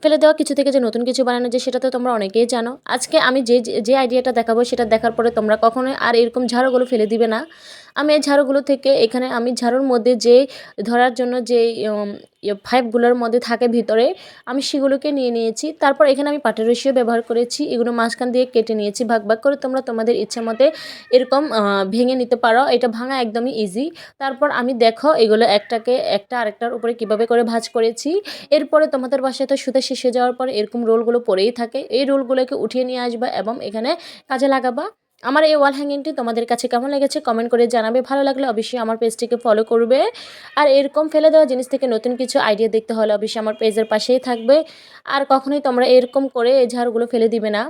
ফেলে দেওয়া কিছু থেকে যে নতুন কিছু বানানো যায় সেটা তো তোমরা অনেকেই জানো। আজকে আমি যে আইডিয়াটা দেখাবো সেটা দেখার পরে তোমরা কখনোই আর এরকম ঝাড়ুগুলো ফেলে দিবে না। আমি এই ঝাড়ুগুলো থেকে এখানে আমি ঝাড়ুর মধ্যে যে ধরার জন্য যে পাইপগুলোর মধ্যে থাকে ভিতরে, আমি সেগুলোকে নিয়ে নিয়েছি। তারপর এখানে আমি পাটের রশিও ব্যবহার করেছি। এগুলো মাঝখান দিয়ে কেটে নিয়েছি ভাগ ভাগ করে। তোমরা তোমাদের ইচ্ছা মতে এরকম ভেঙে নিতে পারো, এটা ভাঙা একদমই ইজি। তারপর আমি দেখো এগুলো একটাকে একটা আরেকটার উপরে কিভাবে করে ভাঁজ করেছি। এরপরে তোমাদের বাসায় তো সুতা শেষ হয়ে যাওয়ার পরে এরকম রোলগুলো পড়েই থাকে, এই রোলগুলোকে উঠিয়ে নিয়ে আসবা এবং এখানে কাজে লাগাবা। আমার এই ওয়াল হ্যাঙ্গিংটি তোমাদের কাছে কেমন লেগেছে কমেন্ট করে জানাবে। ভালো লাগলে অবশ্যই আমার পেজটিকে ফলো করবে। আর এরকম ফেলে দেওয়া জিনিস থেকে নতুন কিছু আইডিয়া দেখতে হলে অবশ্যই আমার পেজের পাশেই থাকবে। আর কখনোই তোমরা এরকম করে এই ঝাড়ুগুলো ফেলে দিবে না।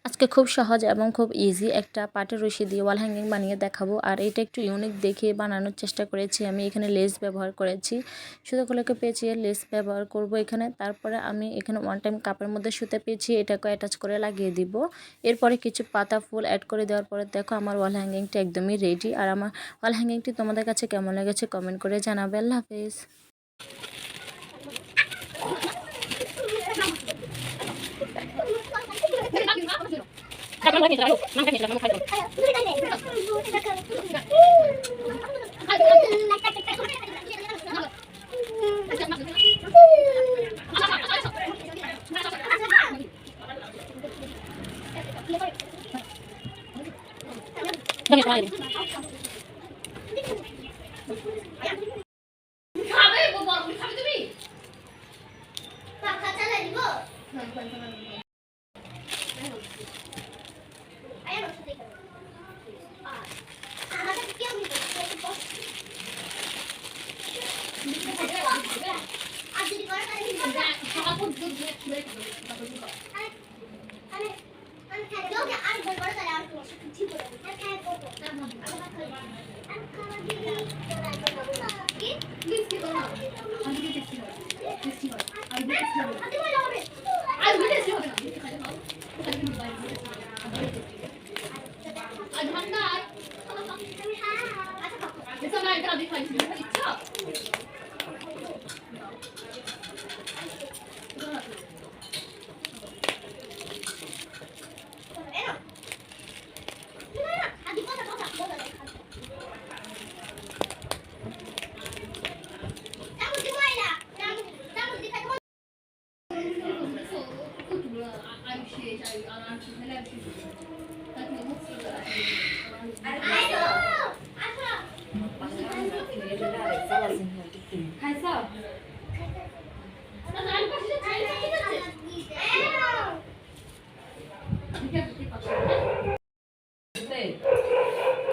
আজকে খুব সহজ এবং খুব ইজি একটা পাটের রশি দিয়ে ওয়াল হ্যাঙ্গিং বানিয়ে দেখাবো। আর এটা একটু ইউনিক দেখে বানানোর চেষ্টা করেছি। আমি এখানে লেস ব্যবহার করেছি, সুতোগুলোকে পেঁচিয়ে লেস ব্যবহার করব এখানে। তারপরে আমি এখানে ওয়ান টাইম কাপের মধ্যে সুতো পেঁচিয়ে এটাকে অ্যাটাচ করে লাগিয়ে দিব। এরপরে কিছু পাতা ফুল অ্যাড করে দেওয়ার পরে দেখো আমার ওয়াল হ্যাঙ্গিংটা একদমই রেডি। আর আমার ওয়াল হ্যাঙ্গিংটি তোমাদের কাছে কেমন লেগেছে কমেন্ট করে জানাবে। আল্লাহ হাফেজ।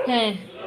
হ্যাঁ।